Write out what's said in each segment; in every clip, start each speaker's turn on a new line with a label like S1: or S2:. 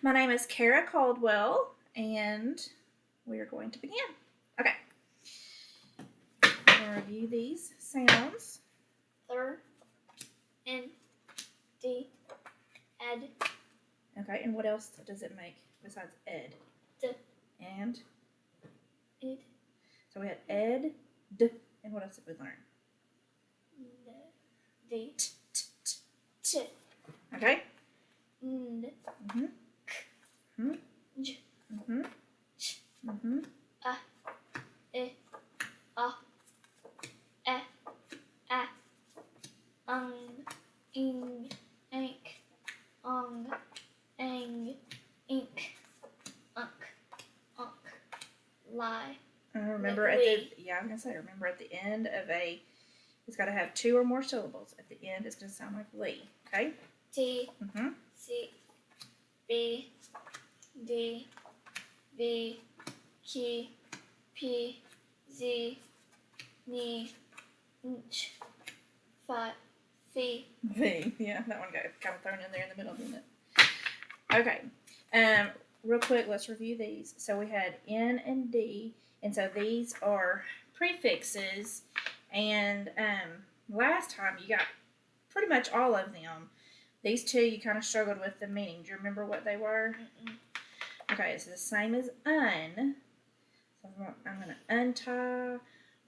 S1: My name is Kara Caldwell, and we are going to begin. Okay. I'm going to review these sounds.
S2: N, D, ed.
S1: Okay, and what else does it make besides ed?
S2: D.
S1: And?
S2: Ed.
S1: So we had ed, d, and what else did we learn?
S2: D.
S1: T, t, t.
S2: T.
S1: Okay?
S2: N.
S1: Mm-hmm. Mm-hmm.
S2: J.
S1: Mm-hmm.
S2: Ch.
S1: Mm-hmm.
S2: A. I. A. E. A. Ing. Ank. Ong. Ang. Ink. Unk. Unk. Lie.
S1: Remember at the remember at the end of it's got to have 2 or more syllables. At the end, it's going to sound like Lee. Okay?
S2: T.
S1: Mm-hmm.
S2: C. B. D. V. K. P. Z. N. Nch. Fi. Fi.
S1: V. Yeah, that one got kind of thrown in there in the middle, didn't it? Okay. Real quick, let's review these. So we had N and D, and so these are prefixes. And last time you got pretty much all of them. These 2 you kind of struggled with the meaning. Do you remember what they were?
S2: Mm-mm.
S1: Okay, it's the same as un. So I'm going to untie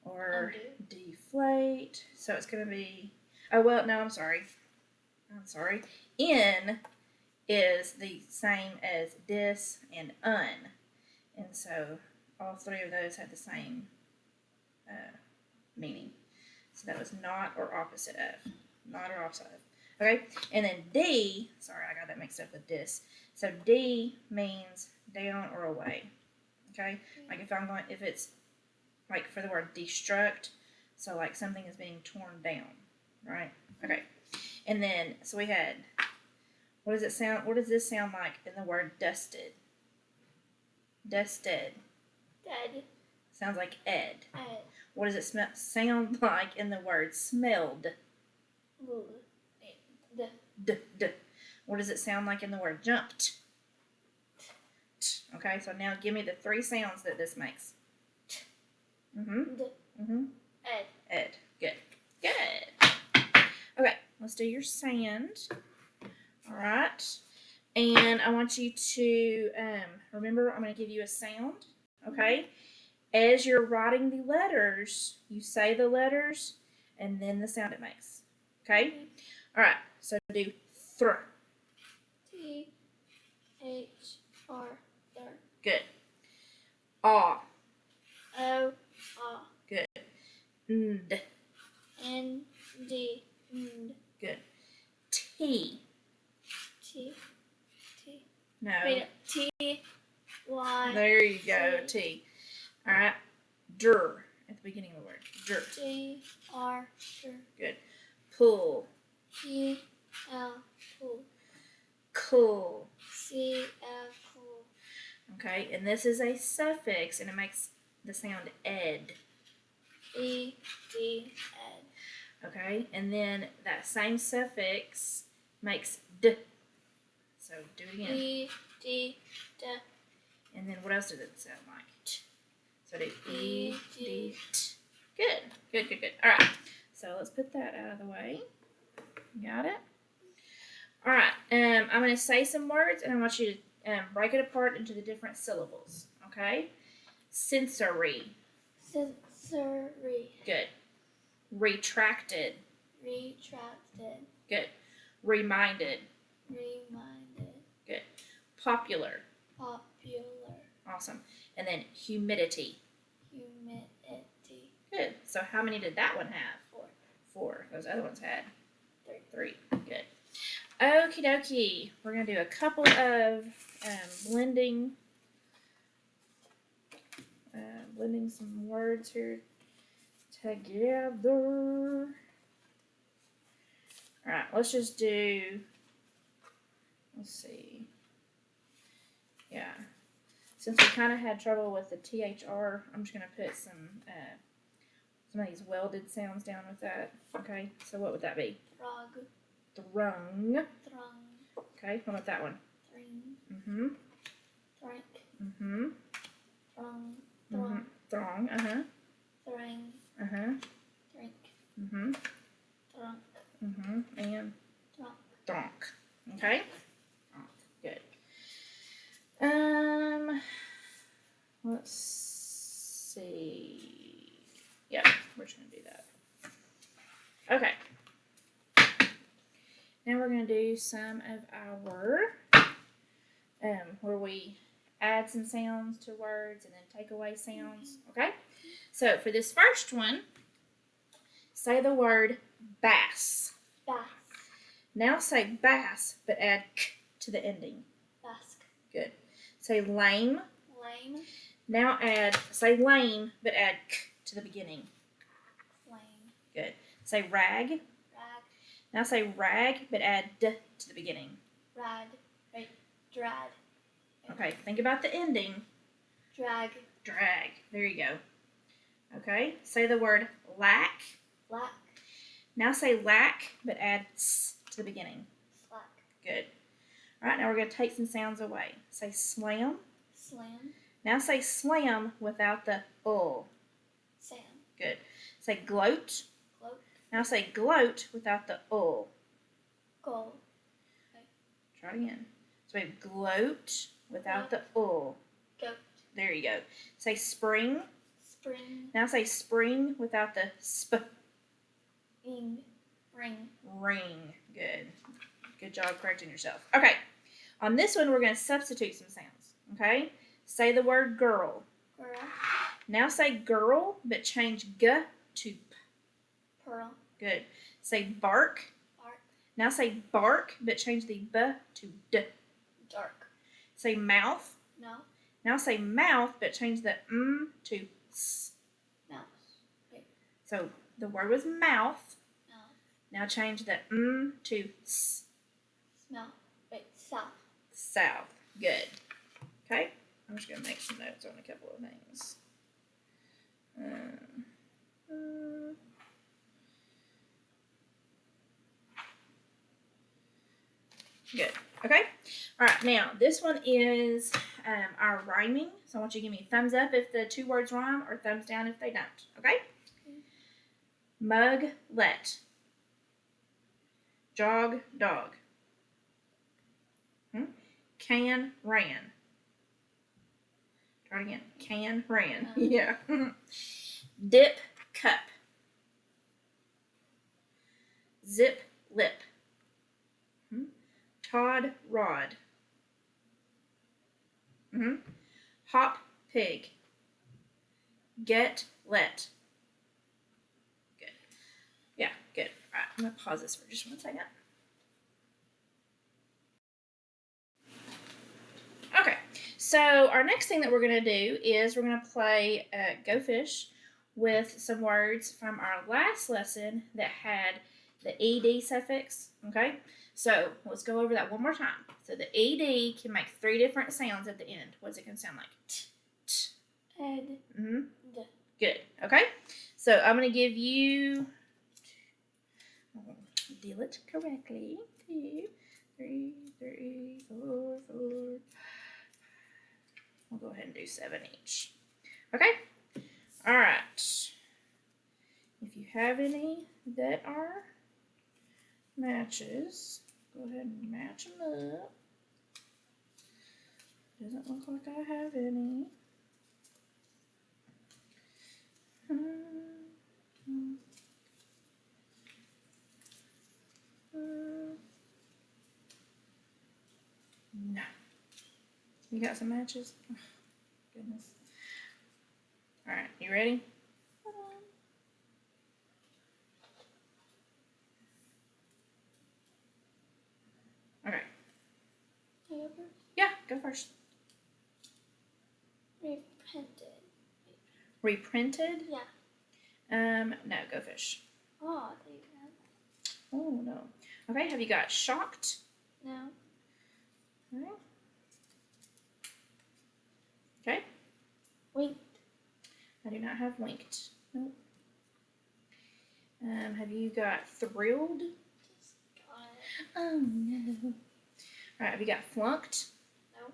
S1: or deflate. So it's going to be, I'm sorry. In is the same as dis and un. And so all 3 of those had the same meaning. So that was not or opposite of. Not or opposite of. Okay? And then D, sorry, I got that mixed up with dis. So D means down or away. Okay? Like if it's like for the word destruct, so like something is being torn down. Right? Okay. And then, so we had, what does this sound like in the word dusted? Dusted.
S2: Dead.
S1: Sounds like ed.
S2: Ed.
S1: What does it sound like in the word smelled?
S2: D.
S1: D. What does it sound like in the word jumped? T. Okay, so now give me the 3 sounds that this makes. Mm-hmm.
S2: D.
S1: Mm-hmm.
S2: Ed.
S1: Ed. Good. Good. Okay, let's do your sand. All right. And I want you to remember, I'm going to give you a sound. Okay? As you're writing the letters, you say the letters and then the sound it makes. Okay? All right. So do thr.
S2: T. H. R. Thr.
S1: Good. Aw.
S2: O. A.
S1: Good. Nd.
S2: N. D. Nd.
S1: Good. T.
S2: T. T.
S1: No.
S2: Wait. T. Y.
S1: There you go. T. All right. Dr. At the beginning of the word. Dr.
S2: J. R. Dr.
S1: Good. Pull.
S2: P. L. Pull.
S1: Cool.
S2: C. L. Cool.
S1: Okay, and this is a suffix, and it makes the sound ed.
S2: E. D. Ed.
S1: Okay, and then that same suffix makes d. So do it again.
S2: E. D. D.
S1: And then what else does it sound like? T. So do
S2: E,
S1: E,
S2: D.
S1: D, T. Good. All right, so let's put that out of the way. Got it? All right, I'm going to say some words, and I want you to break it apart into the different syllables, okay? Sensory.
S2: Sensory.
S1: Good. Retracted.
S2: Retracted.
S1: Good. Reminded.
S2: Reminded.
S1: Good. Popular.
S2: Popular.
S1: Awesome. And then humidity.
S2: Humidity.
S1: Good. So how many did that one have?
S2: 4.
S1: 4. Those other ones had
S2: 3.
S1: Good. Okie dokie. We're going to do a couple of blending some words here together. All right, let's just do, let's see. Yeah. Since we kind of had trouble with the THR, I'm just going to put some of these welded sounds down with that. Okay, so what would that be?
S2: Frog.
S1: Thrung.
S2: Thrung.
S1: Okay, what about that one?
S2: Thring.
S1: Mm-hmm.
S2: Drink.
S1: Mm-hmm.
S2: Throng.
S1: Mm-hmm. Throng. Uh-huh.
S2: Thrang.
S1: Uh-huh.
S2: Drink.
S1: Mm-hmm.
S2: Drunk.
S1: Mm-hmm. And
S2: Drunk.
S1: donk. Okay? Good. Let's see. Yeah, we're just gonna do that. Okay. Now we're gonna do some of our where we add some sounds to words and then take away sounds. Okay? So for this first one, say the word bass.
S2: Bass.
S1: Now say bass, but add k to the ending.
S2: Bask.
S1: Good. Say lame.
S2: Lame.
S1: Now say lame, but add k to the beginning.
S2: Lame.
S1: Good. Say rag.
S2: Rag.
S1: Now say rag, but add d to the beginning.
S2: Rad. Right. Drad.
S1: Okay, think about the ending.
S2: Drag.
S1: Drag. There you go. Okay, say the word lack.
S2: Lack.
S1: Now say lack, but add s to the beginning.
S2: Slack.
S1: Good. All right, now we're going to take some sounds away. Say slam.
S2: Slam.
S1: Now say slam without the
S2: Sam.
S1: Good. Say gloat.
S2: Gloat.
S1: Now say gloat without the
S2: Goal.
S1: Try it again. So we have gloat without the
S2: Goat.
S1: There you go. Say spring.
S2: Spring.
S1: Now say spring without the
S2: Ring.
S1: ring. Good. Good job correcting yourself. Okay. On this one, we're going to substitute some sounds. Okay? Say the word girl.
S2: Girl.
S1: Now say girl, but change g to p.
S2: Pearl.
S1: Good. Say bark.
S2: Bark.
S1: Now say bark, but change the b to d.
S2: Dark.
S1: Say mouth.
S2: No.
S1: Now say mouth, but change the to s.
S2: Mouse. Wait.
S1: So the word was mouth.
S2: Mouth.
S1: Now change the to s.
S2: Smell. Wait. South.
S1: South. Good. Okay? I'm just going to make some notes on a couple of things. Good. Okay? All right. Now, this one is our rhyming. So I want you to give me a thumbs up if the two words rhyme or thumbs down if they don't. Okay? Mug, let. Jog, dog. Can, ran. Try it again. Can, ran. Yeah. Dip, cup. Zip, lip. Todd, rod. Hop, pig. Get, let. Good. Yeah, good. All right, I'm going to pause this for just 1 second. Okay, so our next thing that we're going to do is we're going to play Go Fish with some words from our last lesson that had the ed suffix. Okay, so let's go over that one more time. So the ed can make 3 different sounds at the end. What's it going to sound like? T, t.
S2: Ed. D.
S1: Good. Okay, so I'm going to give you, deal it correctly. 2, 3, 4, 4. We'll go ahead and do 7 each. Okay? All right. If you have any that are matches, go ahead and match them up. Doesn't look like I have any. No. You got some matches? Oh, goodness. All right, you ready? Okay. Yeah, go first.
S2: Reprinted.
S1: Reprinted?
S2: Yeah.
S1: No, go fish.
S2: Oh, there you go.
S1: Oh, no. Okay, have you got shocked?
S2: No.
S1: All right. Okay.
S2: Winked.
S1: I do not have winked. Nope. Have you got thrilled?
S2: Just got it.
S1: Oh, no. All right, have you got flunked?
S2: No.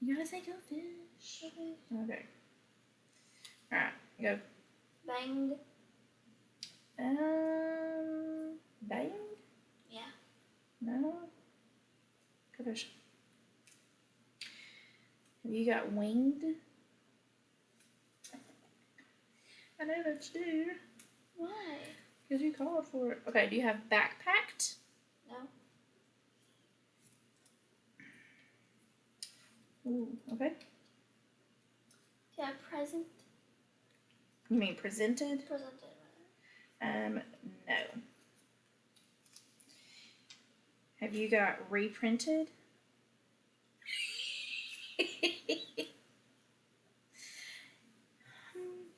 S1: You gotta say go fish.
S2: Okay.
S1: Okay. Alright, go.
S2: Banged.
S1: Banged?
S2: Yeah.
S1: No? Go fish. Have you got winged? I know that you do.
S2: Why?
S1: Because you called for it. Okay, do you have backpacked?
S2: No.
S1: Ooh, okay.
S2: Do you have present?
S1: You mean presented?
S2: Presented.
S1: No. Have you got reprinted?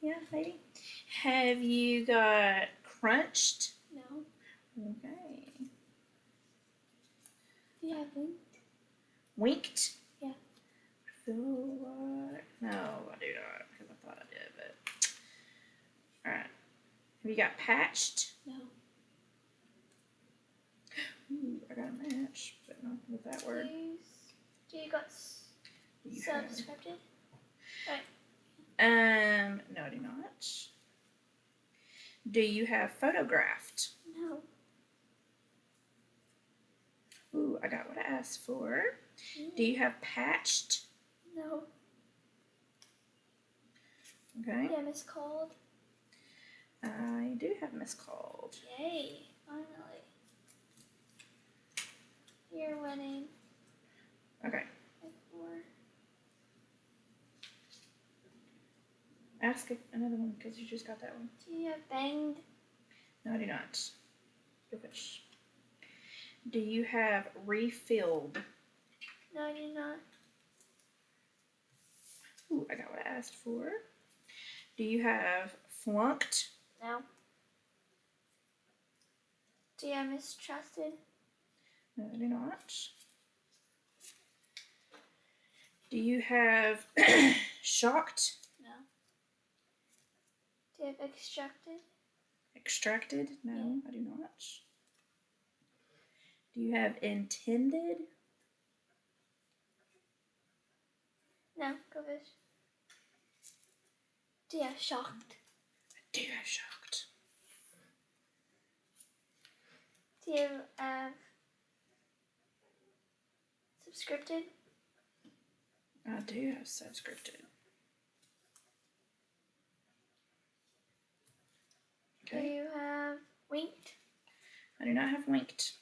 S1: Yeah, maybe. Have you got crunched?
S2: No.
S1: Okay.
S2: Do you have winked?
S1: Winked?
S2: Yeah.
S1: I feel like... No, I do not, because I thought I did, but... Alright. Have you got patched?
S2: No.
S1: Ooh, I got a match, but not with that word.
S2: Do you got
S1: You have...
S2: subscripted?
S1: No, I do not. Do you have photographed?
S2: No.
S1: Ooh, I got what I asked for. Do you have patched?
S2: No.
S1: Okay.
S2: Yeah, miscalled.
S1: I do have miscalled.
S2: Yay, finally. You're winning.
S1: Okay.
S2: By 4.
S1: Ask another one because you just got that one.
S2: Do you have banged?
S1: No, I do not. Go fish. Do you have refilled?
S2: No, I do not.
S1: Ooh, I got what I asked for. Do you have flunked?
S2: No. Do you have mistrusted?
S1: No, I do not. Do you have shocked?
S2: No. Do you have extracted?
S1: Extracted? No,
S2: Yeah.
S1: I do not. Do you have intended?
S2: No, go fish. Do you have shocked?
S1: I do have shocked.
S2: Do you have subscripted?
S1: I do have subscripted.
S2: Do
S1: Okay.
S2: you have winked?
S1: I do not have winked.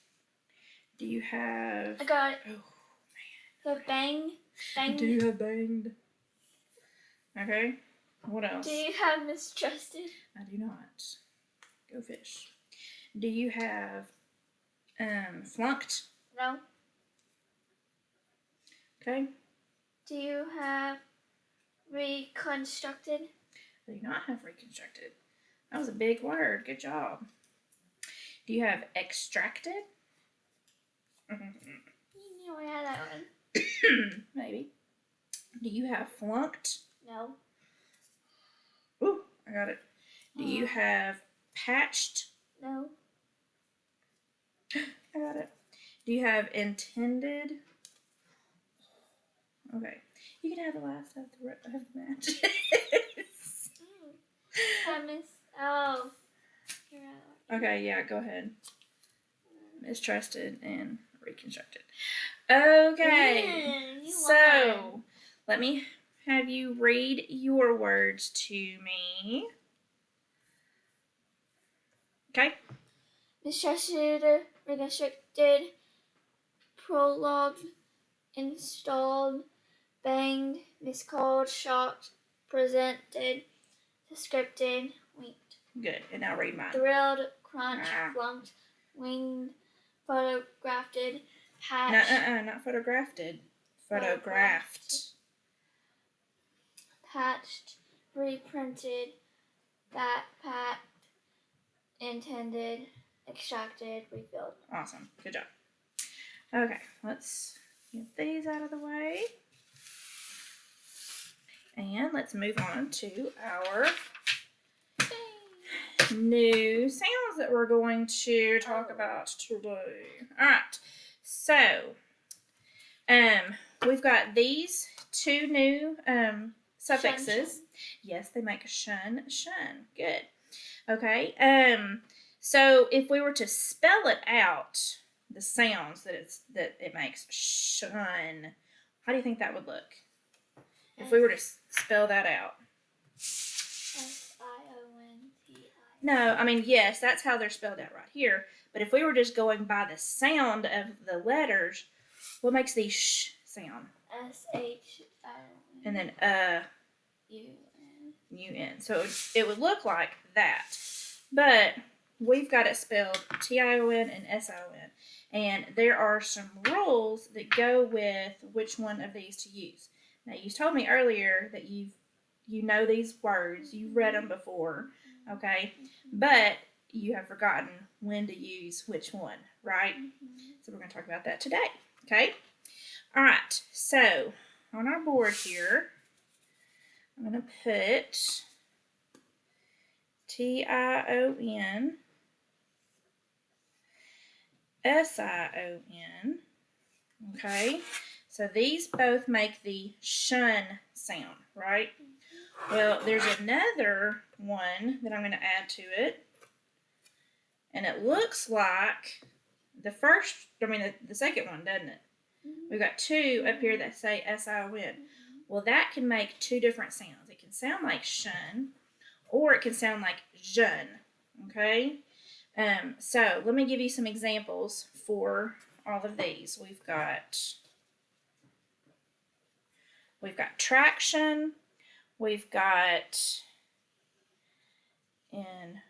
S1: Do you have...
S2: I got it.
S1: Oh,
S2: You have bang?
S1: I
S2: Banged?
S1: do have banged. Okay. What else?
S2: Do you have mistrusted?
S1: I do not. Go fish. Do you have flunked?
S2: No.
S1: Okay.
S2: Do you have reconstructed?
S1: I do not have reconstructed. That was a big word. Good job. Do you have extracted?
S2: You know I had that one.
S1: Maybe. Do you have flunked?
S2: No.
S1: Ooh, I got it. Do you have patched?
S2: No.
S1: I got it. Do you have intended? Okay. You can have the last of the match.
S2: I miss. Oh. You're out.
S1: Okay, yeah, go ahead. Mistrusted and reconstructed. Okay.
S2: You
S1: So,
S2: won.
S1: let me have you read your words to me. Okay?
S2: Mistrusted, reconstructed, prologue, installed, banged, miscalled, shocked, presented, descripted, winked.
S1: Good. And now read mine.
S2: Thrilled, crunch,
S1: Ah.
S2: flunked, winged, photographed, patched,
S1: Not photographed. Photographed.
S2: patched, reprinted, backpacked, intended, extracted, refilled.
S1: Awesome. Good job. Okay, let's get these out of the way. And let's move on to our new sounds that we're going to talk about today. All right. So, we've got these two new suffixes.
S2: Shun.
S1: Yes, they make shun. Good. Okay. So if we were to spell it out, the sounds that it makes, shun, how do you think that would look? If we were to spell that out.
S2: Sionti.
S1: No, I mean, yes, that's how they're spelled out right here. But if we were just going by the sound of the letters, what makes the sh sound?
S2: Shon.
S1: And then
S2: UN.
S1: So it would look like that. But we've got it spelled TION and SION. And there are some rules that go with which one of these to use. Now, you told me earlier that you know these words, you've read them before, okay? But you have forgotten when to use which one, right? So we're going to talk about that today, okay? All right, so on our board here, I'm going to put TION, SION, okay? So these both make the shun sound, right? Well, there's another one that I'm going to add to it, and it looks like the second one, doesn't it? We've got two up here that say SION. Well, that can make two different sounds. It can sound like shun, or it can sound like jeune, okay? So let me give you some examples for all of these. We've got traction, we've got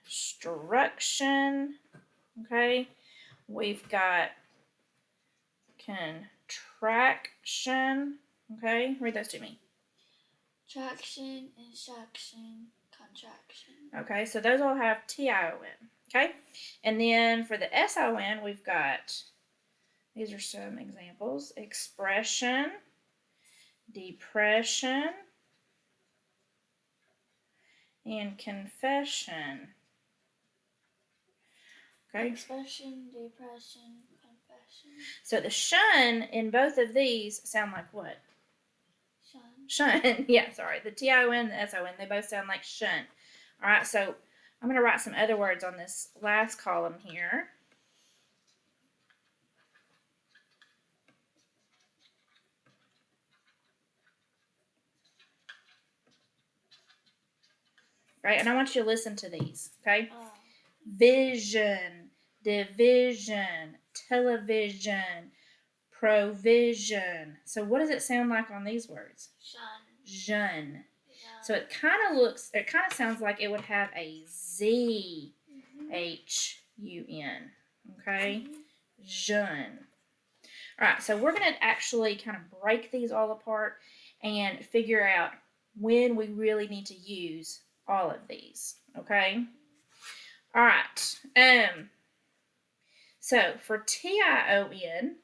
S1: instruction, okay? We've got contraction, okay? Read those to me.
S2: Traction, instruction, contraction.
S1: Okay, so those all have TION, okay? And then for the SION, we've got, these are some examples, expression, depression, and confession. Okay.
S2: Expression, depression, confession.
S1: So the shun in both of these sound like what? Shun. Yeah, sorry. The TION and the SION, they both sound like shun. All right, so I'm going to write some other words on this last column here. Right, and I want you to listen to these, okay? Vision, division, television, provision. So what does it sound like on these words? Jeune. So it kind of sounds like it would have a Z, H-U-N, okay? Jeune. All right, so we're going to actually kind of break these all apart and figure out when we really need to use all of these, okay? All right. So for TION,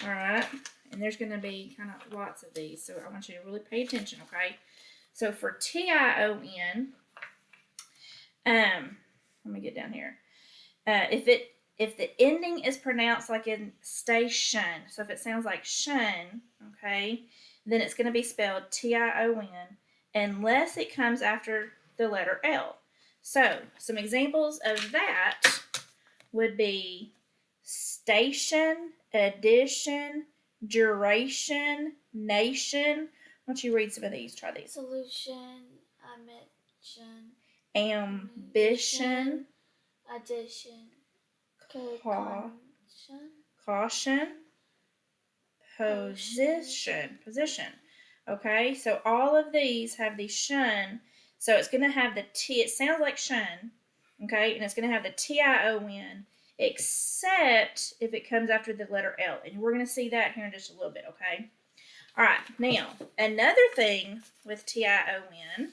S1: all right, and there's going to be kind of lots of these, so I want you to really pay attention, okay? So for TION, let me get down here. If the ending is pronounced like in station, so if it sounds like shun, okay, then it's going to be spelled TION unless it comes after the letter L. So some examples of that would be station, addition, duration, nation. Why don't you read some of these? Try these.
S2: Solution,
S1: ambition,
S2: addition,
S1: caution, position. Okay, so all of these have the shun, so it's going to have the T, it sounds like shun, okay, and it's going to have the TION, except if it comes after the letter L, and we're going to see that here in just a little bit, okay? All right, now, another thing with TION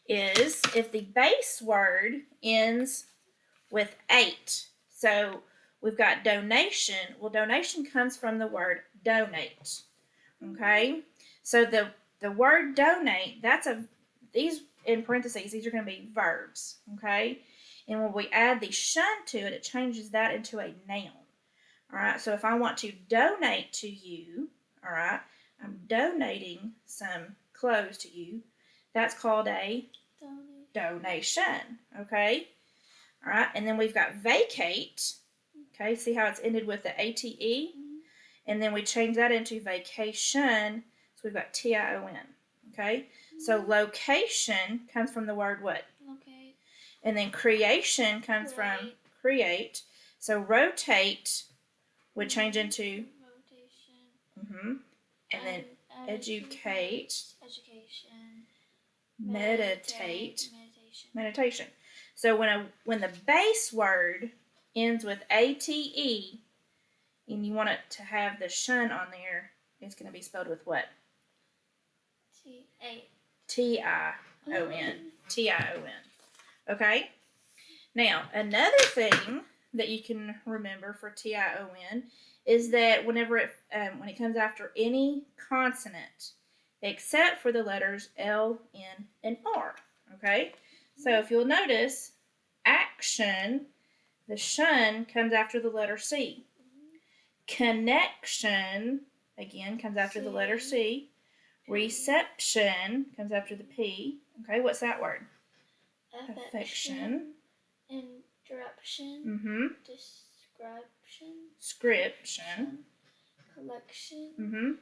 S1: is if the base word ends with 8. So we've got donation. Well, donation comes from the word donate. Okay? So the word donate, these in parentheses, these are going to be verbs. Okay? And when we add the shun to it, it changes that into a noun. All right? So if I want to donate to you, all right, I'm donating some clothes to you. That's called a donation. Okay? All right, and then we've got vacate. Okay, see how it's ended with the ATE?
S2: Mm-hmm.
S1: And then we change that into vacation. So we've got TION. Okay?
S2: Mm-hmm.
S1: So location comes from the word what?
S2: Locate.
S1: And then creation comes from create. So rotate would change into
S2: rotation.
S1: And then educate.
S2: Education.
S1: Meditate. Meditation. So when the base word ends with ATE and you want it to have the shun on there, it's going to be spelled with what? TION. TION. Okay? Now, another thing that you can remember for TION is that when it comes after any consonant, except for the letters L, N, and R. Okay? So if you'll notice, action, the shun comes after the letter C. Connection, again, comes after the letter C. Reception comes after the P. Okay, what's that word? Affection.
S2: Interruption.
S1: Description.
S2: Collection.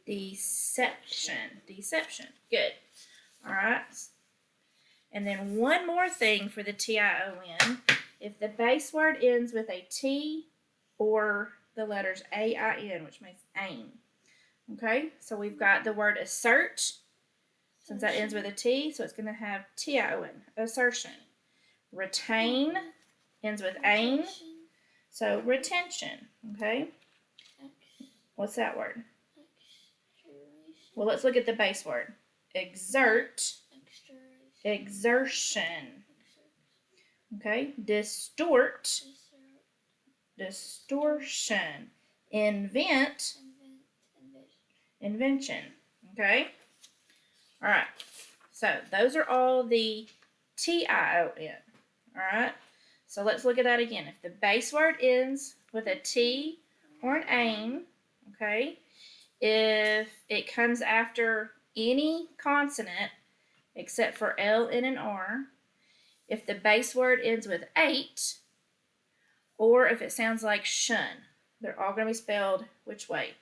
S2: Infection.
S1: Deception. Good. All right. And then one more thing for the TION. If the base word ends with a T or the letters AIN, which means aim. Okay, so we've got the word assert, since that ends with a T, so it's going to have TION, assertion. Retain ends with aim, so retention. Okay, what's that word? Well, let's look at the base word. Exert, exertion. Okay, distort, distortion. Invent, invention. Okay? All right. So those are all the TION. All right? So let's look at that again. If the base word ends with a T or an AIM, okay, if it comes after any consonant except for L, N, and R, if the base word ends with 8, or if it sounds like shun, they're all going to be spelled which way?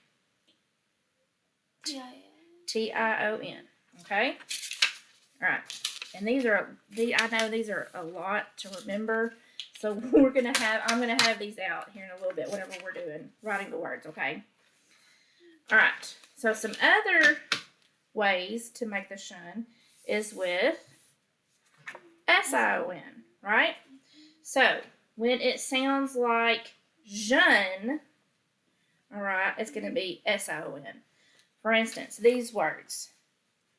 S1: TION. Okay? All right. And I know these are a lot to remember. So I'm going to have these out here in a little bit whenever we're writing the words, okay? All right. So some other ways to make the shun is with SION, right? So when it sounds like jeune, all right, it's going to be SION. For instance, these words: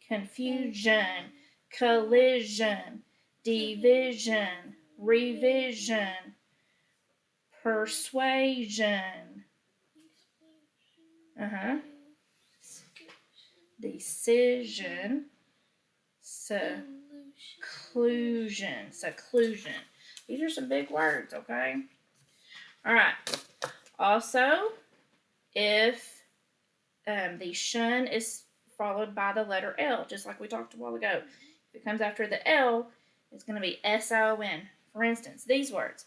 S1: confusion, collision, division, revision, persuasion, decision, seclusion. These are some big words, okay? All right. Also, if the shun is followed by the letter L, just like we talked a while ago. If it comes after the L, it's going to be SION. For instance, these words: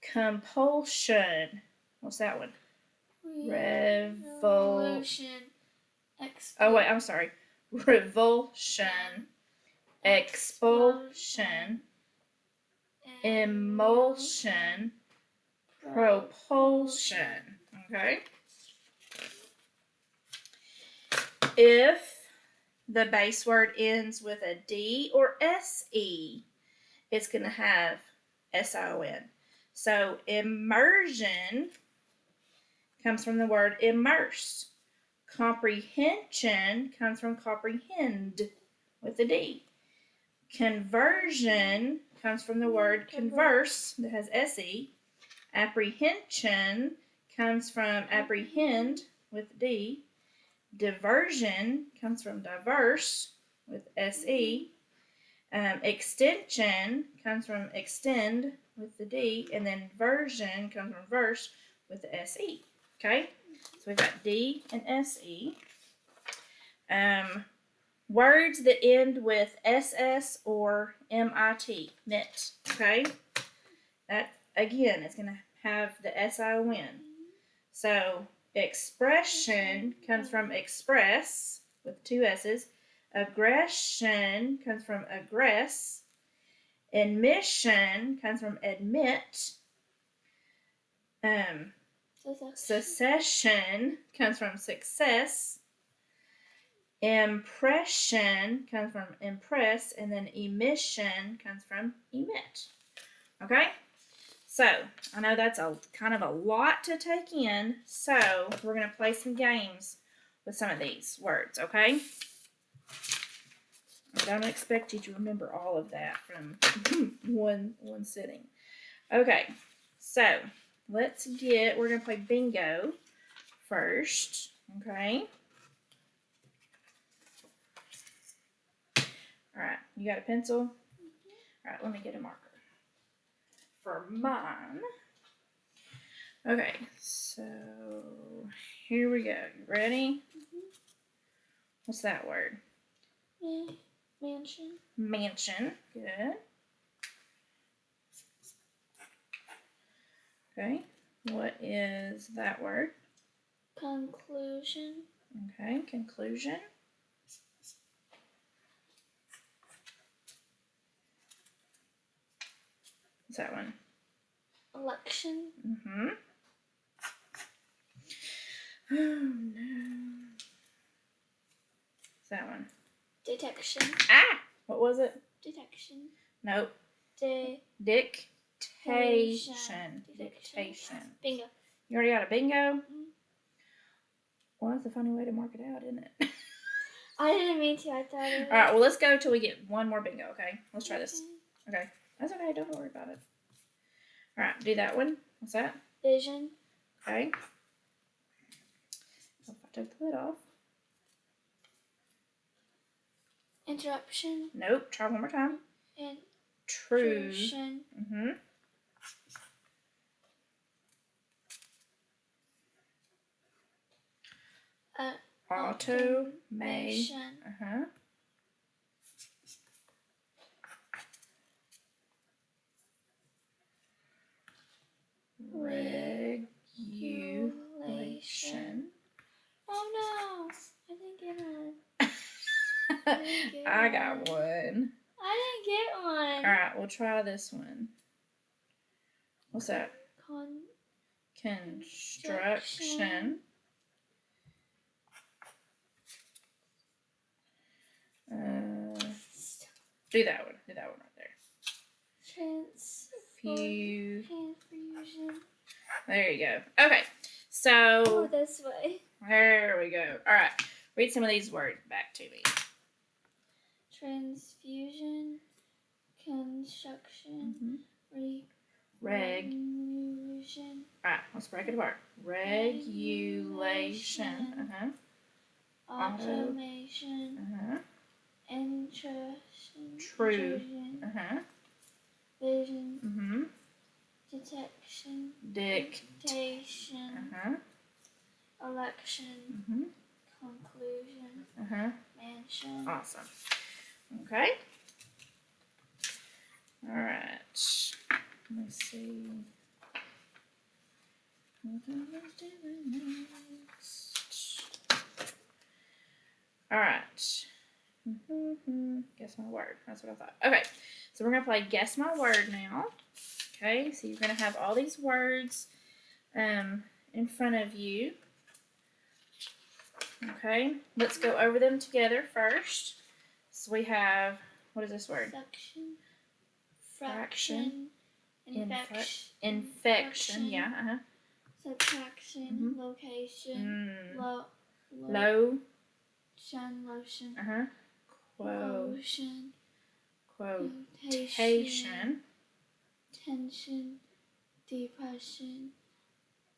S1: compulsion. What's that one?
S2: Revolution.
S1: Oh, wait, I'm sorry. Revulsion. Expulsion. Emulsion. Propulsion. Okay? If the base word ends with a D or SE, it's going to have SION. So immersion comes from the word immerse. Comprehension comes from comprehend with a D. Conversion comes from the word converse that has SE. Apprehension comes from apprehend with D. Diversion comes from diverse with SE. Extension comes from extend with the D. And then version comes from verse with the SE. Okay, so we've got D and SE. Words that end with SS or MIT, MIT. Okay, that again is going to have the SION. So expression comes from express with 2 S's. Aggression comes from aggress. Admission comes from admit. Secession comes from success. Impression comes from impress, and then emission comes from emit. Okay? So, I know that's a kind of a lot to take in, so we're going to play some games with some of these words, okay? I don't expect you to remember all of that from one sitting. Okay, so we're going to play bingo first, okay? All right, you got a pencil? All right, let me get a marker for mine. Okay, so here we go. You ready? What's that word?
S2: Mansion.
S1: Mansion. Good. Okay, what is that word?
S2: Conclusion.
S1: Okay, conclusion. What's that one?
S2: Election.
S1: Mm-hmm. Oh, no. What's that one?
S2: Detection.
S1: Ah! What was it?
S2: Detection.
S1: Nope. Dictation. Dictation.
S2: Bingo.
S1: You already got a bingo? Mm-hmm. Well, that's a funny way to mark it out, isn't it?
S2: I didn't mean to. I thought it was...
S1: All right, well, let's go till we get one more bingo, okay? Let's try this. Okay. That's okay. Don't worry about it. All right, do that one. What's that?
S2: Vision.
S1: Okay. If I took the lid off.
S2: Interruption.
S1: Nope. Try one more time.
S2: Intrusion.
S1: Mm-hmm. Automation. Uh-huh. Regulation.
S2: Oh no! I didn't get one.
S1: I got one.
S2: I didn't get one.
S1: Alright, we'll try this one. What's that? Construction. Do that one. Do that one right there.
S2: Transfusion.
S1: There you go. Okay, so.
S2: Oh, this way.
S1: There we go. Alright, read some of these words back to me.
S2: Transfusion. Construction.
S1: Regulation. Alright, let's break it apart. Regulation.
S2: Automation. Intrusion. Vision. Detection. Dictation. Election. Conclusion. Mansion.
S1: Awesome. Okay. All right. Let me see. What I was doing next. All right. Guess my word. That's what I thought. Okay. So we're going to play Guess My Word now. Okay. So you're going to have all these words in front of you. Okay. Let's go over them together first. So we have, what is this word?
S2: Section. Fraction.
S1: Infection. Yeah.
S2: Subtraction. Location. Lotion.
S1: Quotation.
S2: Tension. Depression.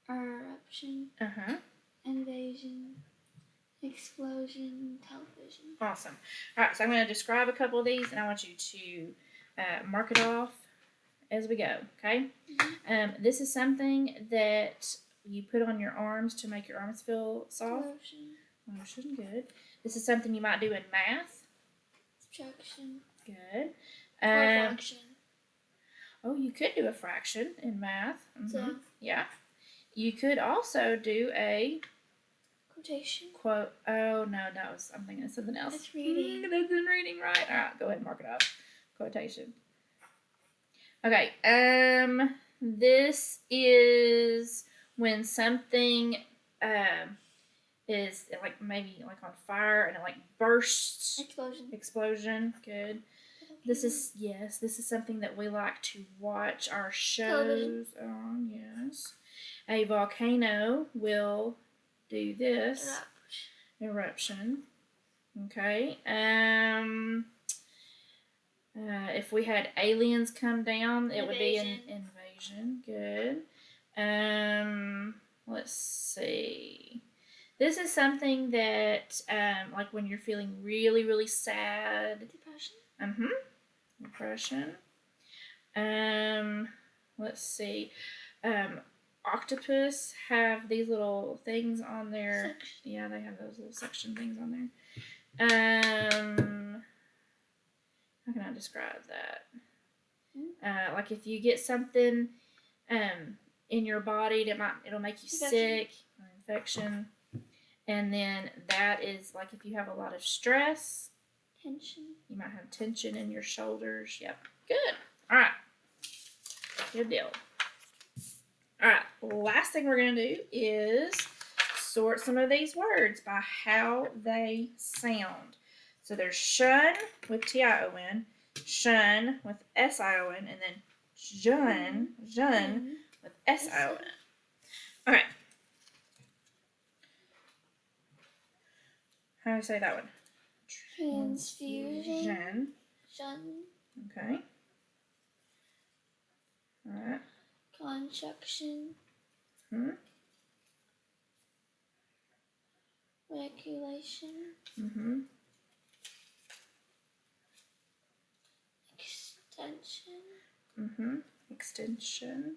S2: Eruption. Invasion. Explosion. Television.
S1: Awesome. All right, so I'm going to describe a couple of these, and I want you to mark it off as we go, okay? This is something that you put on your arms to make your arms feel soft. Motion, good. This is something you might do in math.
S2: Subtraction.
S1: Good.
S2: Fraction.
S1: Oh, you could do a fraction in math.
S2: So.
S1: Yeah. You could also do a
S2: quotation.
S1: Quote. Oh no, I'm thinking of something else.
S2: That's reading.
S1: That's in reading, right? All right, go ahead and mark it up. Quotation. Okay. This is when something is like maybe like on fire and it like bursts. Explosion. Good. This is something that we like to watch our shows on. Yes. A volcano will do this. Eruption. Okay. If we had aliens come down, it would be an invasion. Good. Let's see. This is something that, like when you're feeling really, really sad.
S2: Depression.
S1: Depression. Let's see. Octopus have these little things on their.
S2: Section.
S1: Yeah, they have those little suction things on there. How can I describe that? Like if you get something in your body it'll make you sick, or infection. And then that is like if you have a lot of stress.
S2: Tension. You
S1: might have tension in your shoulders. Yep. Good. All right. Good deal. All right. Last thing we're going to do is sort some of these words by how they sound. So there's shun with T-I-O-N, shun with S-I-O-N, and then jun with S-I-O-N. Okay. How do you say that one?
S2: Transfusion. Shun.
S1: Okay. All right.
S2: Construction. Regulation. Extension.
S1: Extension.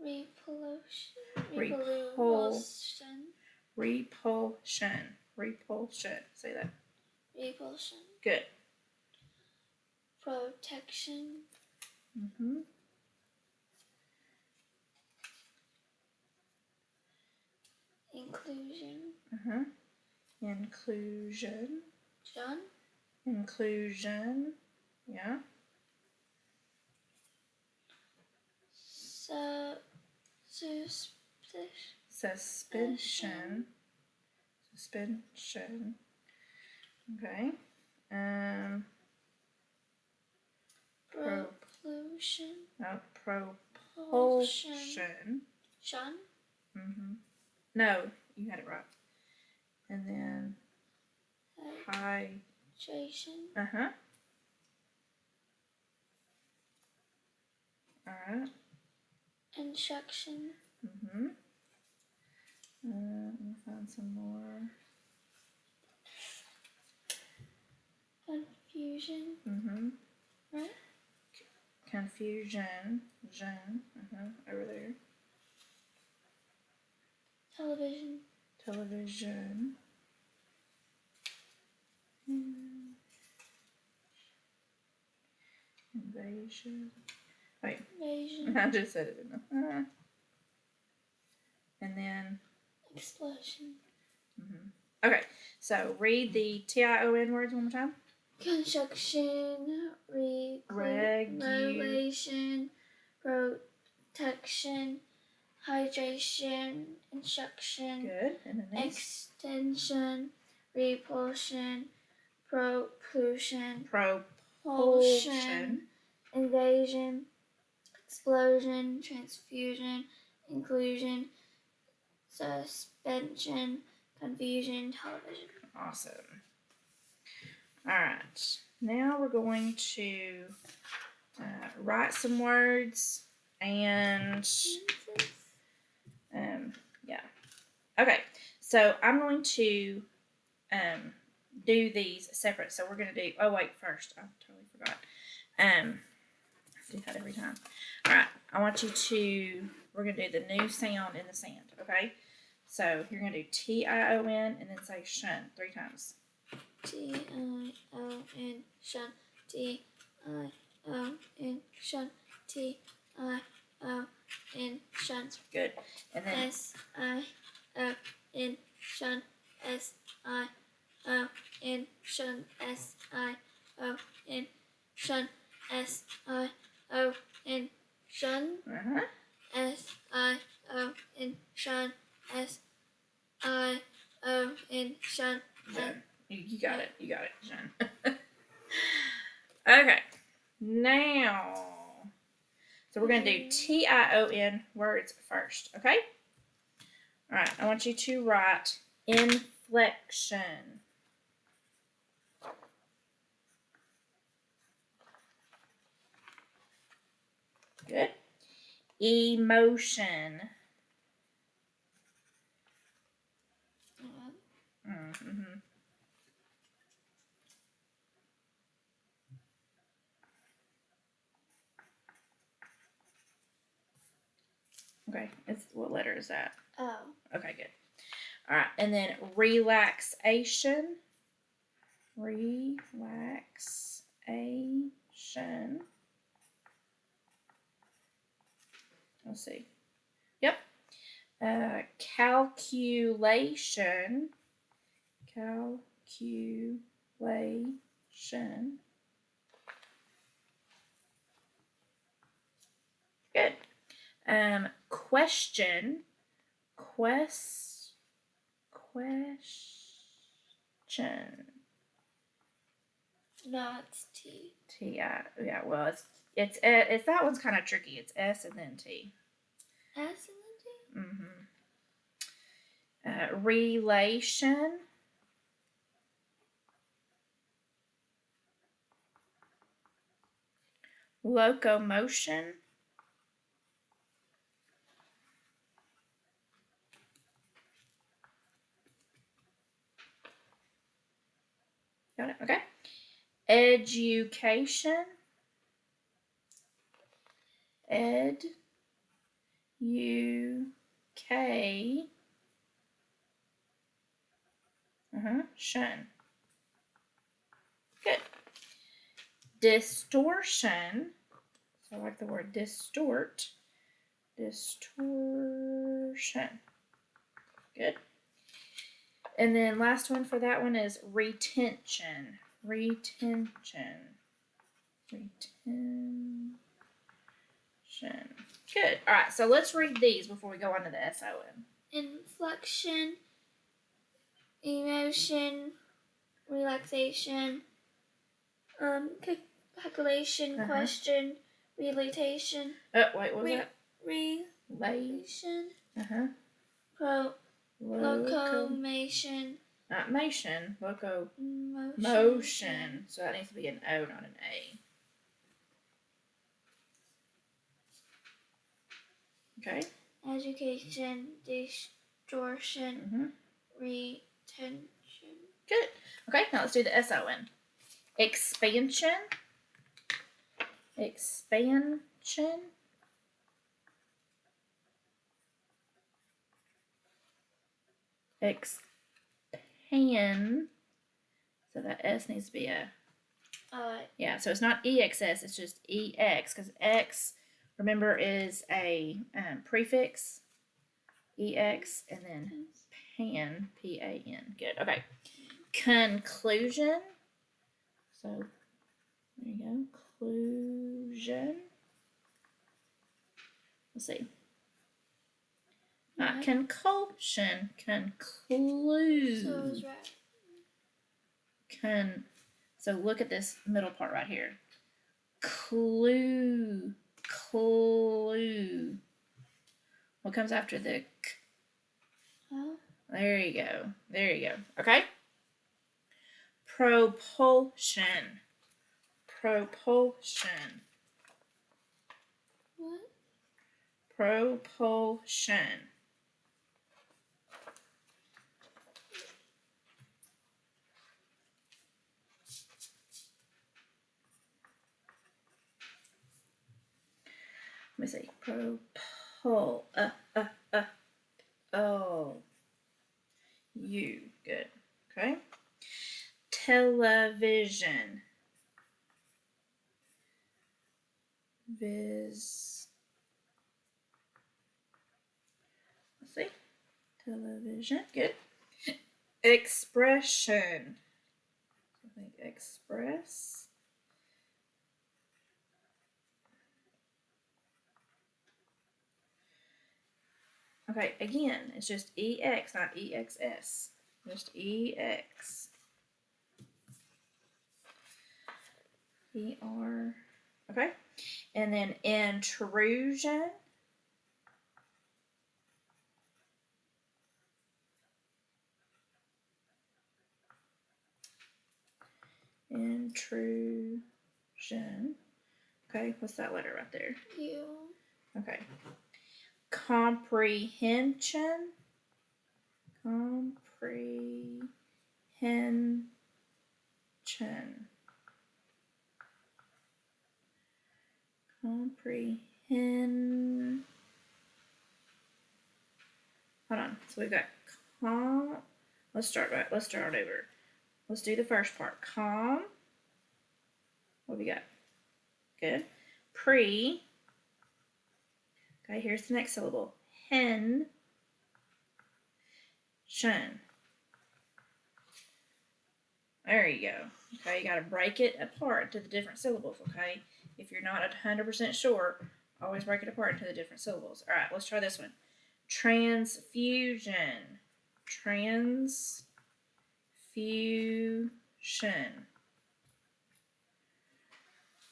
S1: Repulsion. Say that.
S2: Repulsion.
S1: Good.
S2: Protection. Inclusion.
S1: Inclusion.
S2: John.
S1: Inclusion. Yeah. Suspension. Okay.
S2: Propulsion.
S1: Propulsion.
S2: Shun.
S1: No, you had it right. And then
S2: hydration.
S1: All right.
S2: Instruction.
S1: Let me find some more.
S2: Confusion. Right?
S1: Confusion. Over there.
S2: Television.
S1: Invasion. Wait.
S2: Invasion.
S1: I just said it, didn't I? And then
S2: explosion.
S1: Okay, so read the T-I-O-N words one more time.
S2: Construction, regulation, protection, hydration, instruction.
S1: Good. And then
S2: extension, repulsion, propulsion, invasion, explosion, transfusion, inclusion, suspension, confusion, television.
S1: Awesome. All right. Now we're going to write some words and yeah. Okay. So I'm going to do these separate. So we're going to do. Oh wait, first I totally forgot. do that every time. All right, I want you to, we're going to do the new sound in the sand, okay? So you're going to do T-I-O-N and then say shun 3 times.
S2: T-I-O-N, shun, T-I-O-N, shun, T-I-O-N, shun.
S1: Good. And then
S2: S-I-O-N, shun, S-I-O-N, shun, S-I-O-N, shun, S-I-O-N, shun, S-I-O-N, shun, S-I-O-N, shun.
S1: Good. You got it. You got it, Jen. Okay. Now, so we're going to do T-I-O-N words first, okay? All right. I want you to write inflection. Good. Emotion. Mm-hmm. Okay. What letter is that?
S2: O.
S1: Okay, good. All right. And then relaxation. Relaxation. Let's see. Yep. Calculation. Calculation. Good. Question. Question.
S2: No, it's T.
S1: Yeah. Well, it's that one's kind of tricky. It's S and then T.
S2: S and then T?
S1: Mm-hmm. Relation. Locomotion. Got it? Okay. Education. Shun. Good. Distortion. So I like the word distort. Distortion. Good. And then last one for that one is retention. Retention. Good. All right, so let's read these before we go on to the SON.
S2: Inflection, emotion, relaxation, calculation, question, relatation.
S1: Oh, wait, what was that?
S2: Relation. Locomotion.
S1: Not motion. Motion. So that needs to be an O, not an A. Okay.
S2: Education, distortion, retention.
S1: Good. Okay, now let's do the SON. Expansion. Expansion. Expand. So that S needs to be a. Yeah, so it's not EXS, it's just EX, because X, remember, is a prefix. EX, and then pan, P-A-N. Good, okay. Conclusion. So, there you go. Conclusion. Let's see. Not compulsion. Conclude.
S2: So it was right.
S1: So look at this middle part right here. Clue. What comes after the k?
S2: Oh.
S1: There you go. Okay. Propulsion.
S2: What?
S1: Propulsion. me see. Propul. Oh. You. Good. Okay. Television. Let's see. Television. Good. Expression. I think express. Okay, again, it's just EX, not EXS. Just EX. ER. Okay. And then intrusion. Intrusion. Okay, what's that letter right there?
S2: U.
S1: Okay. Comprehension. Comprehension. Comprehend. Hold on. So we've got Let's start over. Let's do the first part. What we got? Good. Okay, here's the next syllable. Hen. Shun. There you go. Okay, you got to break it apart to the different syllables, okay? If you're not 100% sure, always break it apart into the different syllables. All right, let's try this one. Transfusion. Transfusion.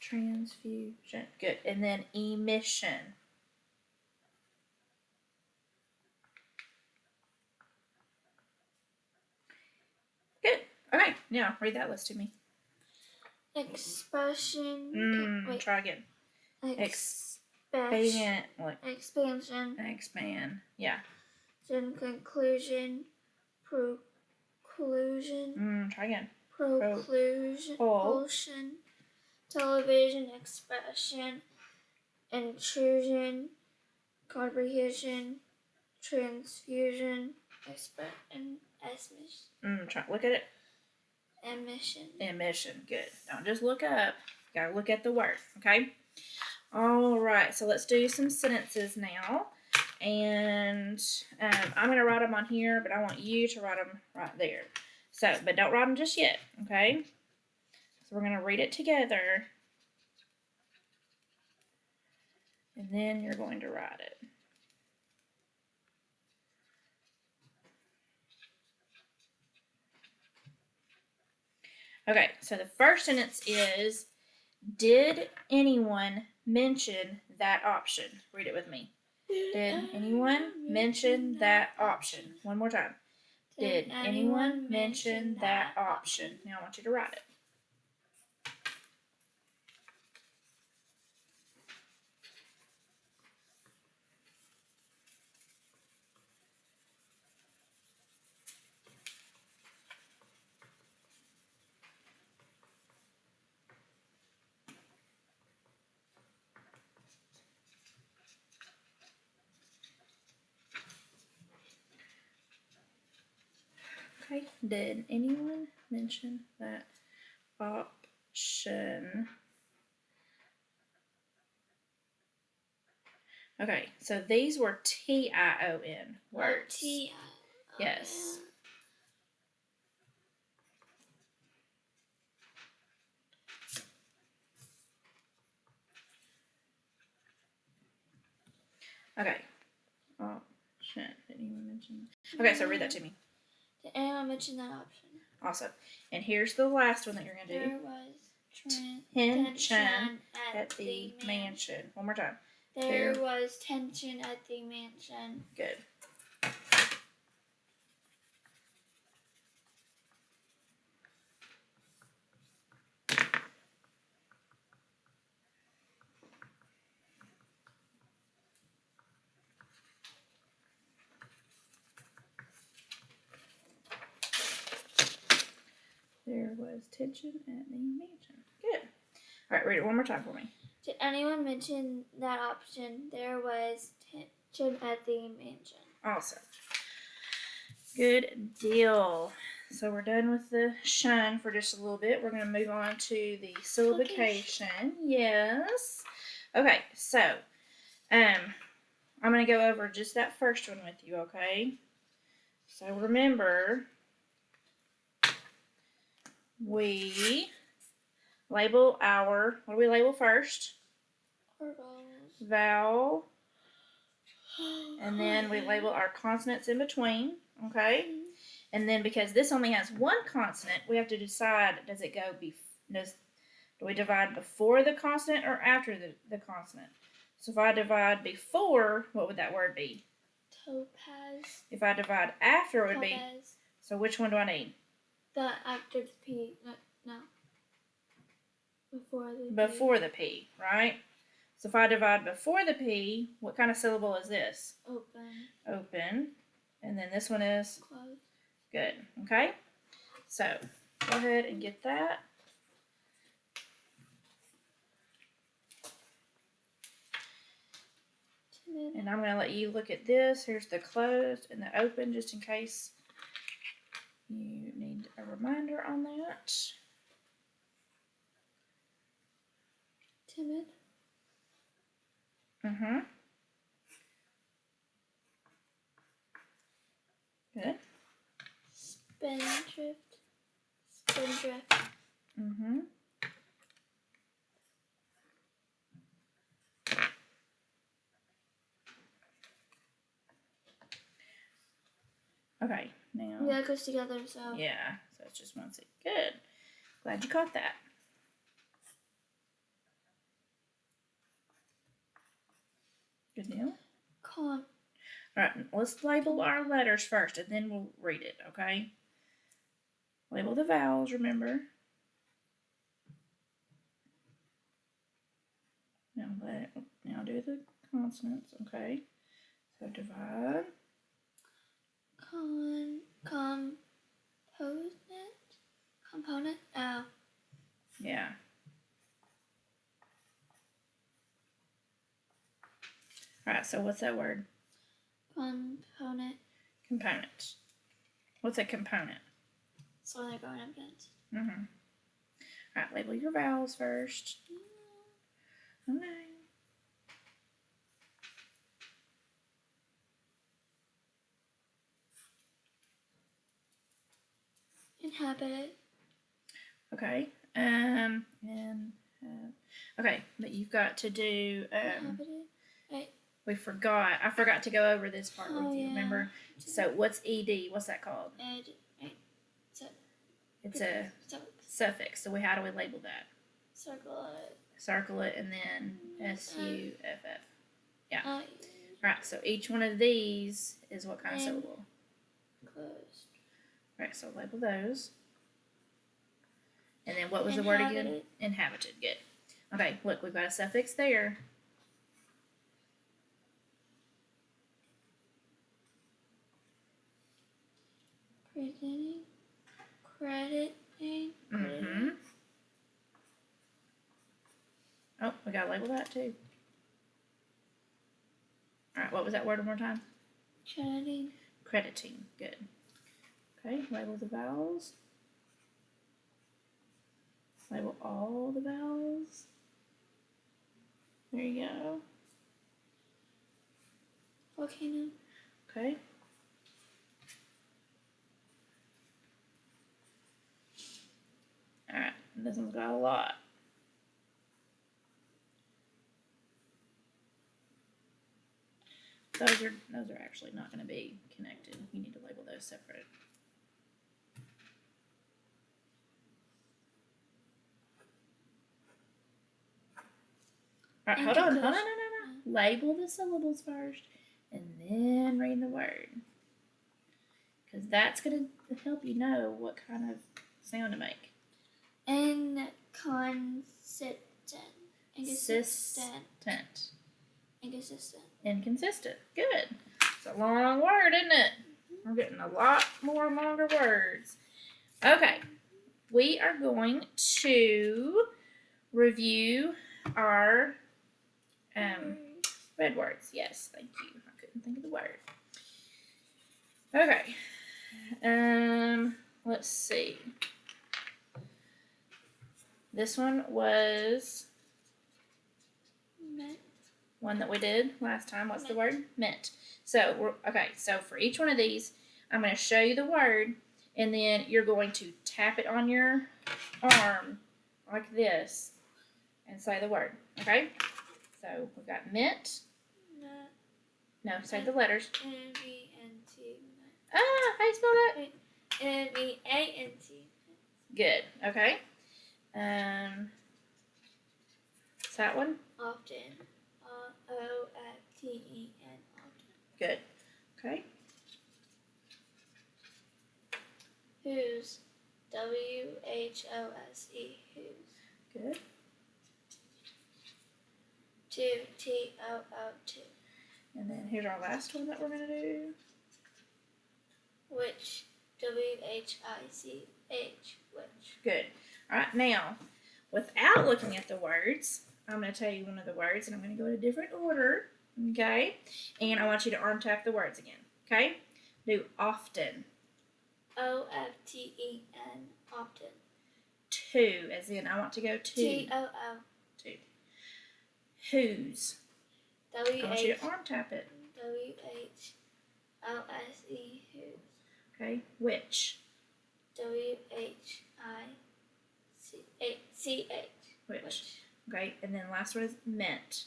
S1: Transfusion. Good. And then emission. Good. Okay, now read that list to me.
S2: Expression.
S1: Try again.
S2: Expansion.
S1: Expand. Yeah.
S2: Then conclusion. Preclusion.
S1: Try again.
S2: Propulsion. Television. Expression. Intrusion. Comprehension. Transfusion.
S1: Look at it.
S2: Emission.
S1: Good. Don't just look up. You gotta look at the word. Okay. All right. So let's do some sentences now, and I'm gonna write them on here, but I want you to write them right there. So, but don't write them just yet. Okay. So we're gonna read it together, and then you're going to write it. Okay, so the first sentence is, did anyone mention that option? Read it with me. Did anyone mention that option? One more time. Did anyone mention that option? Now I want you to write it. Okay, did anyone mention that option? Okay, so these were TION words.
S2: T-I-O-N.
S1: Yes. Okay. Option. Did anyone mention? Okay, so read that to me.
S2: Did anyone mention that option?
S1: Awesome. And here's the last one that you're going to do.
S2: There was
S1: Tension at the mansion. One more time.
S2: There was tension at the mansion.
S1: Good. There was tension at the mansion. Good. All right, read it one more time for me.
S2: Did anyone mention that option? There was tension at the mansion.
S1: Awesome. Good deal. So we're done with the shun for just a little bit. We're going to move on to the syllabication. Yes. Okay, so I'm going to go over just that first one with you, okay? So remember, we label our, what do we label first? Vowel. And then we label our consonants in between, okay? And then because this only has one consonant, we have to decide, do we divide before the consonant or after the consonant? So if I divide before, what would that word be?
S2: Topaz.
S1: If I divide after, it would be.
S2: Topaz.
S1: So which one do I need?
S2: The after the P. No. Before the P.
S1: Before the P, right? So if I divide before the P, what kind of syllable is this?
S2: Open.
S1: Open. And then this one is?
S2: Close.
S1: Good. Okay? So go ahead and get that. And I'm going to let you look at this. Here's the closed and the open, just in case you need a reminder on that.
S2: Timid.
S1: Mm-hmm. Good.
S2: Spindrift. Spindrift.
S1: Mm-hmm. Okay, now.
S2: Yeah, it goes together, so.
S1: Yeah, so it's just one seat. Good. Glad you caught that. Good deal.
S2: Con.
S1: All right, let's label our letters first, and then we'll read it, okay? Label the vowels, remember. Now do the consonants, okay? So divide.
S2: Component. Oh.
S1: Yeah. All right, so what's that word?
S2: Component.
S1: Component. What's a component?
S2: So they're going up against.
S1: Mm-hmm. All right, label your vowels first. Okay.
S2: Inhabited.
S1: Okay. Okay, but you've got to do.
S2: Inhabited.
S1: I forgot to go over this part with you.
S2: Yeah.
S1: Remember? So what's ed? What's that called? It's a suffix. So how do we label that? Circle it, and then suff. Yeah. Right. So each one of these is what kind of syllable?
S2: Closed.
S1: Right. So label those. And then what was the word again? Inhabited. Good. Okay. Look, we've got a suffix there.
S2: Crediting.
S1: Mm-hmm. Oh, we gotta label that too. All right. What was that word one more time?
S2: Crediting.
S1: Crediting. Good. Okay. Label the vowels. Label all the vowels. There you go.
S2: Volcano.
S1: Okay. Alright, this one's got a lot. Those are actually not going to be connected. You need to label those separate. Alright, hold on. No. Label the syllables first, and then read the word. Because that's going to help you know what kind of sound to make.
S2: Inconsistent.
S1: Inconsistent. Good. It's a long word, isn't it? We're getting a lot more longer words. Okay. We are going to review are red words. Yes, thank you. I couldn't think of the word. Okay. Let's see. This one was
S2: Mint.
S1: one that we did last time. What's the word? Mint. So So for each one of these, I'm going to show you the word, and then you're going to tap it on your arm like this and say the word. Okay. So we've got mint. No, say the letters.
S2: N-E-N-T.
S1: Ah, how you spell that?
S2: N-E-A-N-T.
S1: Good. Okay. Is that one?
S2: Often. O-F-T-E-N. Often.
S1: Good. Okay.
S2: Whose. W-H-O-S-E. Whose.
S1: Good.
S2: Two. T-O-O.
S1: And then here's our last one that we're going to do.
S2: Which. W-H-I-C-H. Which.
S1: Good. All right. Now, without looking at the words, I'm going to tell you one of the words, and I'm going to go in a different order. Okay? And I want you to arm tap the words again. Okay? Do often.
S2: O-F-T-E-N. Often.
S1: To, as in I want to go to.
S2: T-O-O.
S1: To. Whose.
S2: W-H.
S1: I want you to arm tap it.
S2: W-H-O-S-E. Whose.
S1: Okay? Which.
S2: W-H-I-C-H.
S1: Which. Okay? And then last one is meant.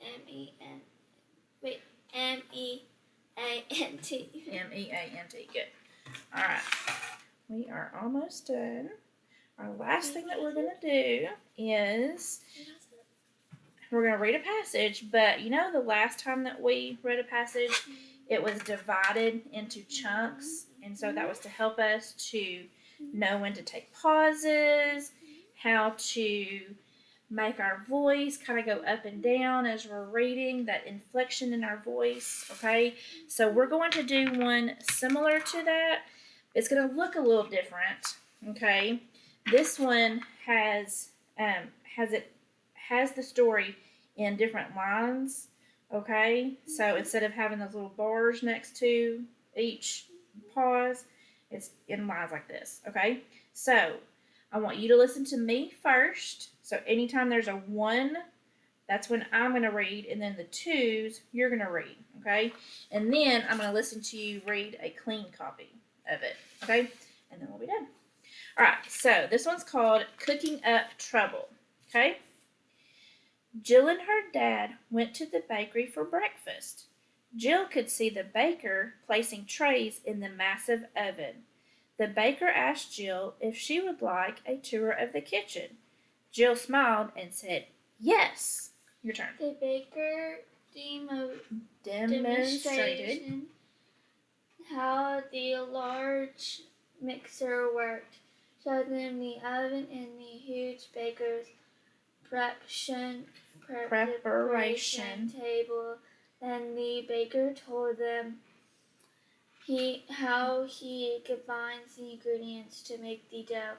S2: M-E-N. Wait. M-E-A-N-T.
S1: M-E-A-N-T. Good. All right. We are almost done. Our last thing that we're going to do is we're going to read a passage, but you know the last time that we read a passage, it was divided into chunks, and so that was to help us to know when to take pauses, how to make our voice kind of go up and down as we're reading, that inflection in our voice, okay? So we're going to do one similar to that. It's going to look a little different, okay? This one has the story in different lines, okay? So instead of having those little bars next to each pause, it's in lines like this, okay? So I want you to listen to me first. So anytime there's a 1, that's when I'm going to read, and then the 2s, you're going to read, okay? And then I'm going to listen to you read a clean copy of it, okay? And then we'll be done. All right, so this one's called Cooking Up Trouble, okay? Jill and her dad went to the bakery for breakfast. Jill could see the baker placing trays in the massive oven. The baker asked Jill if she would like a tour of the kitchen. Jill smiled and said, "Yes." Your turn.
S2: The baker demonstrated how the large mixer worked, showed them the oven and the huge baker's preparation table. Then the baker told them how he combines the ingredients to make the dough.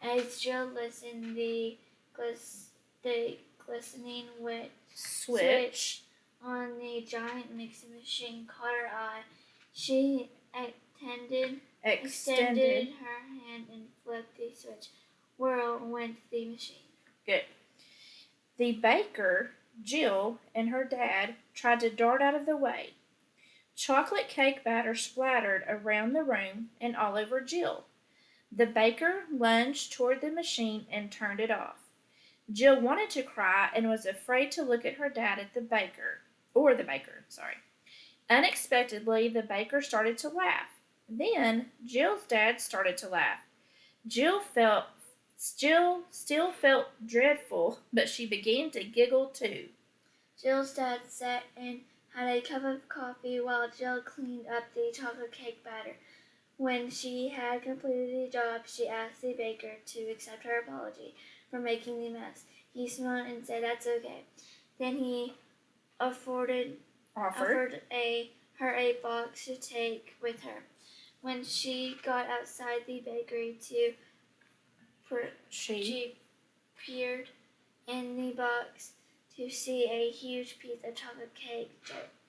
S2: As Jill listened, the glistening switch on the giant mixing machine caught her eye. She extended her hand and flipped the switch. Whirl went the machine.
S1: Good. The baker, Jill, and her dad tried to dart out of the way. Chocolate cake batter splattered around the room and all over Jill. The baker lunged toward the machine and turned it off. Jill wanted to cry and was afraid to look at her dad at the baker. Unexpectedly, the baker started to laugh. Then Jill's dad started to laugh. Jill still felt dreadful, but she began to giggle too.
S2: Jill's dad sat and had a cup of coffee while Jill cleaned up the chocolate cake batter. When she had completed the job, she asked the baker to accept her apology for making the mess. He smiled and said, "That's okay." Then he offered her a box to take with her. When she got outside the bakery she peered in the box to see a huge piece of chocolate cake.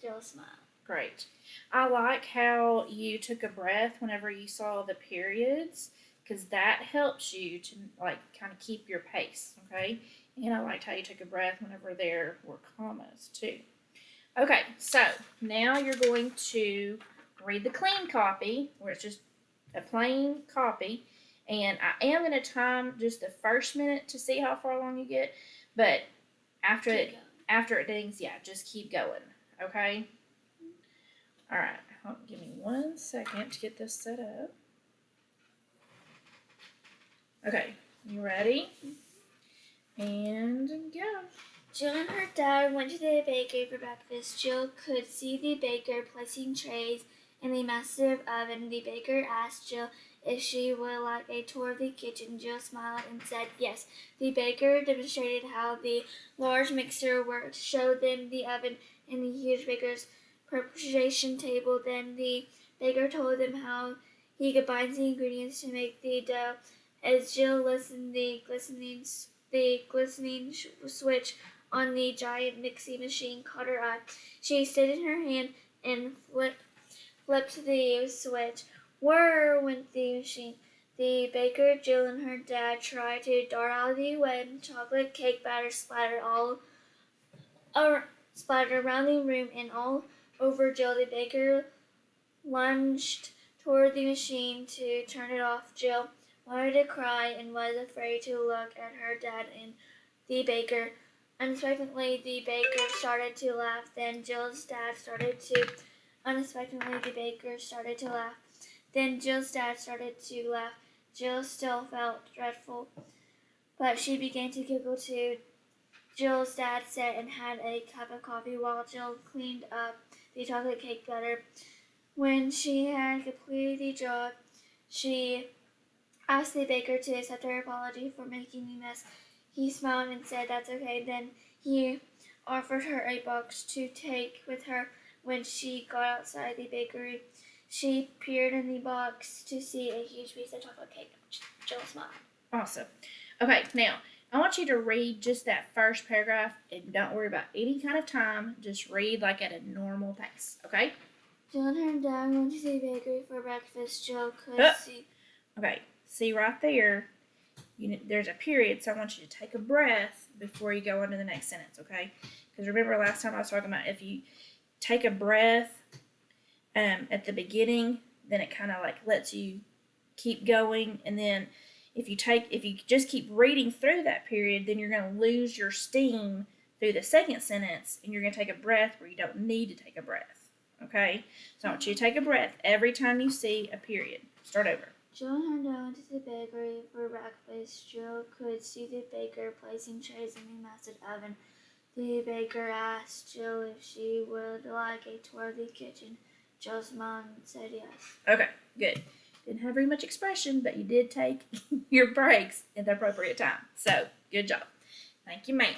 S2: Jill smiled.
S1: Great. I like how you took a breath whenever you saw the periods, because that helps you to like kind of keep your pace, okay? And I liked how you took a breath whenever there were commas too. Okay, so now you're going to read the clean copy, where it's just a plain copy, and I am going to time just the first minute to see how far along you get, but after it dings, yeah, just keep going, okay? All right, give me 1 second to get this set up. Okay, you ready? And go.
S2: Jill and her dad went to the bakery for breakfast. Jill could see the baker placing trays in a massive oven. The baker asked Jill if she would like a tour of the kitchen. Jill smiled and said yes. The baker demonstrated how the large mixer worked, showed them the oven and the huge baker's preparation table. Then the baker told them how he combines the ingredients to make the dough. As Jill listened, the glistening switch on the giant mixing machine caught her eye. She extended her hand and flipped the switch. Whirr went the machine. The baker, Jill, and her dad tried to dart out of the way. Chocolate cake batter splattered around the room and all over Jill. The baker lunged toward the machine to turn it off. Jill wanted to cry and was afraid to look at her dad and the baker. Unexpectedly, the baker started to laugh. Then Jill's dad started to. Unexpectedly, the baker started to laugh. Then Jill's dad started to laugh. Jill still felt dreadful, but she began to giggle too. Jill's dad sat and had a cup of coffee while Jill cleaned up the chocolate cake batter. When she had completed the job, she asked the baker to accept her apology for making the mess. He smiled and said that's okay. Then he offered her a box to take with her. When she got outside the bakery, she peered in the box to see a huge piece of chocolate cake. Jill smiled.
S1: Awesome. Okay, now I want you to read just that first paragraph and don't worry about any kind of time. Just read like at a normal pace, okay?
S2: Jill and her dad went to the bakery for breakfast. Jill could see.
S1: Okay, see right there, there's a period, so I want you to take a breath before you go into the next sentence, okay? Because remember last time I was talking about if you take a breath at the beginning, then it kind of like lets you keep going, and then if you just keep reading through that period, then you're going to lose your steam through the second sentence, and you're going to take a breath where you don't need to take a breath, okay? So I want you to take a breath every time you see a period. Start over.
S2: Jill and her dad went to the bakery for breakfast. Jill could see the baker placing trays in the massive oven. The baker asked Jill if she would like a tour of the kitchen. Jill's mom said yes.
S1: Okay, good. Didn't have very much expression, but you did take your breaks at the appropriate time. So, good job. Thank you, ma'am.